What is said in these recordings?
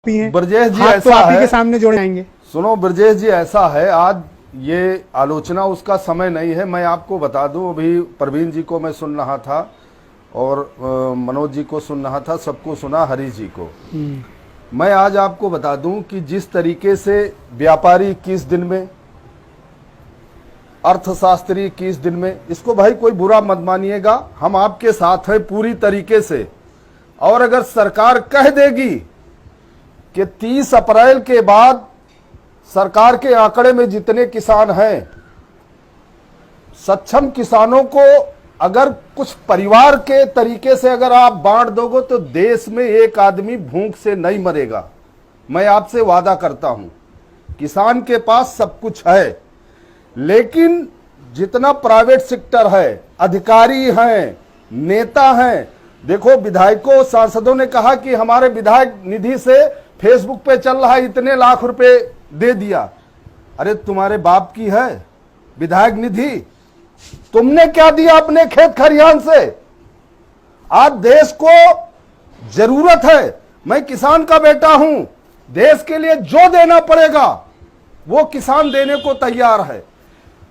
आरोपी हैं। ब्रजेश जी, हाथ ऐसा तो आप ही है, के सामने जोड़े जाएंगे। सुनो ब्रजेश जी, ऐसा है, आज ये आलोचना उसका समय नहीं है। मैं आपको बता दूं, अभी प्रवीण जी को मैं सुन रहा था और मनोज जी को सुन रहा था, सबको सुना, हरी जी को। मैं आज आपको बता दूं कि जिस तरीके से व्यापारी 21 दिन में, अर्थशास्त्री 21 दिन में, इसको भाई कोई बुरा मत मानिएगा, हम आपके साथ हैं पूरी तरीके से। और अगर सरकार कह देगी कि 30 अप्रैल के बाद सरकार के आंकड़े में जितने किसान हैं, सक्षम किसानों को अगर कुछ परिवार के तरीके से अगर आप बांट दोगे तो देश में एक आदमी भूख से नहीं मरेगा। मैं आपसे वादा करता हूं, किसान के पास सब कुछ है, लेकिन जितना प्राइवेट सेक्टर है, अधिकारी हैं, नेता हैं, देखो विधायकों सांसदों ने कहा कि हमारे विधायक निधि से फेसबुक पे चल रहा है, इतने लाख रुपए दे दिया। अरे तुम्हारे बाप की है विधायक निधि? तुमने क्या दिया अपने खेत खरियान से? आज देश को जरूरत है, मैं किसान का बेटा हूं, देश के लिए जो देना पड़ेगा वो किसान देने को तैयार है।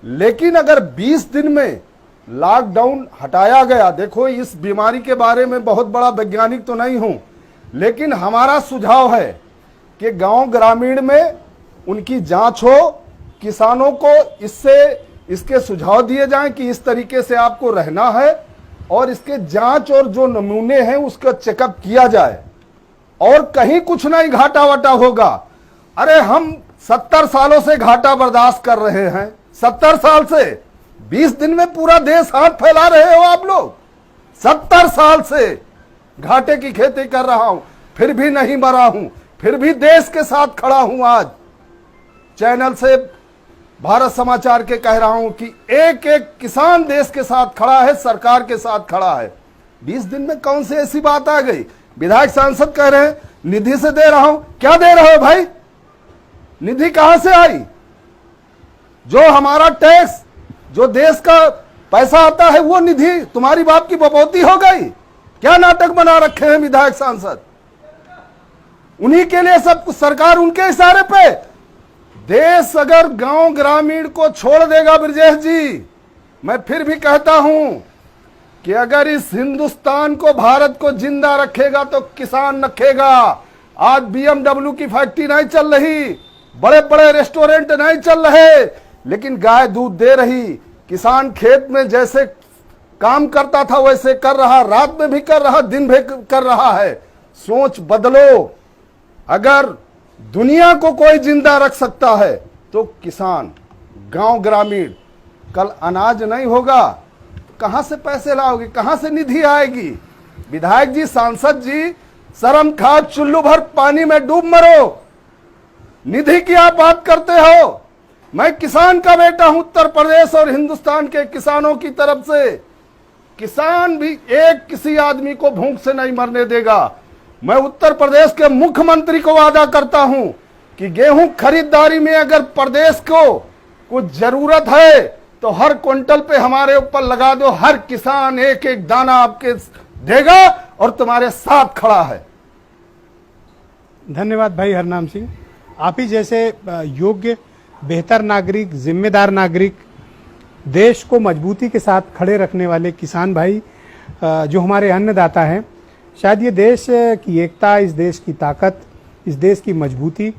लेकिन अगर 20 दिन में लॉकडाउन हटाया गया, देखो इस बीमारी के बारे में बहुत बड़ा वैज्ञानिक तो नहीं हूं, लेकिन हमारा सुझाव है कि गांव ग्रामीण में उनकी जांच हो, किसानों को इसके सुझाव दिए जाएं कि इस तरीके से आपको रहना है, और इसके जांच और जो नमूने हैं उसका चेकअप किया जाए, और कहीं कुछ नहीं घाटा वाटा होगा। अरे हम 70 सालों से घाटा बर्दाश्त कर रहे हैं, 70 साल से 20 दिन में पूरा देश हाथ फैला रहे हो आप लोग। 70 साल से घाटे की खेती कर रहा हूं, फिर भी नहीं मरा हूं, फिर भी देश के साथ खड़ा हूं। आज चैनल से भारत समाचार के कह रहा हूं कि एक एक किसान देश के साथ खड़ा है, सरकार के साथ खड़ा है। 20 दिन में कौन सी ऐसी बात आ गई? विधायक सांसद कह रहे हैं निधि से दे रहा हूं, क्या दे रहे हो भाई? निधि कहां से आई? जो हमारा टैक्स, जो देश का पैसा आता है, वो निधि तुम्हारी बाप की बपौती हो गई? क्या नाटक बना रखे हैं विधायक सांसद? उन्हीं के लिए सब कुछ, सरकार उनके इशारे पे। देश अगर गांव ग्रामीण को छोड़ देगा ब्रजेश जी, मैं फिर भी कहता हूं कि अगर इस हिंदुस्तान को, भारत को जिंदा रखेगा तो किसान रखेगा। आज BMW की फैक्ट्री नहीं चल रही, बड़े बड़े रेस्टोरेंट नहीं चल रहे, लेकिन गाय दूध दे रही। किसान खेत में जैसे काम करता था वैसे कर रहा, रात में भी कर रहा, दिन भी कर रहा है। सोच बदलो। अगर दुनिया को कोई जिंदा रख सकता है तो किसान, गांव ग्रामीण। कल अनाज नहीं होगा तो कहां से पैसे लाओगे, कहां से निधि आएगी? विधायक जी, सांसद जी, शर्म खा, चुल्लू भर पानी में डूब मरो। निधि की आप बात करते हो? मैं किसान का बेटा हूं, उत्तर प्रदेश और हिंदुस्तान के किसानों की तरफ से। किसान भी एक किसी आदमी को भूख से नहीं मरने देगा। मैं उत्तर प्रदेश के मुख्यमंत्री को वादा करता हूं कि गेहूं खरीदारी में अगर प्रदेश को कुछ जरूरत है तो हर क्विंटल पे हमारे ऊपर लगा दो, हर किसान एक एक दाना आपके देगा और तुम्हारे साथ खड़ा है। धन्यवाद भाई हरनाम सिंह। आप ही जैसे योग्य, बेहतर नागरिक, जिम्मेदार नागरिक, देश को मजबूती के साथ खड़े रखने वाले किसान भाई जो हमारे अन्नदाता हैं, शायद ये देश की एकता, इस देश की ताकत, इस देश की मजबूती,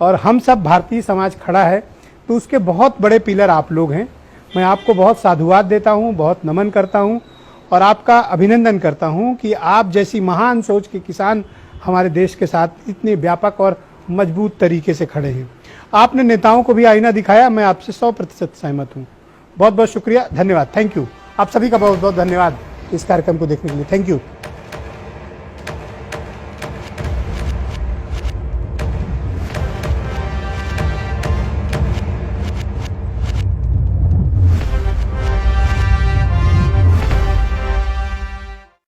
और हम सब भारतीय समाज खड़ा है तो उसके बहुत बड़े पिलर आप लोग हैं। मैं आपको बहुत साधुवाद देता हूं, बहुत नमन करता हूं और आपका अभिनंदन करता हूं कि आप जैसी महान सोच के किसान हमारे देश के साथ इतने व्यापक और मजबूत तरीके से खड़े हैं। आपने नेताओं को भी आईना दिखाया, मैं आपसे 100% सहमत हूँ। बहुत बहुत शुक्रिया, धन्यवाद, थैंक यू। आप सभी का बहुत बहुत धन्यवाद इस कार्यक्रम को देखने के लिए, थैंक यू।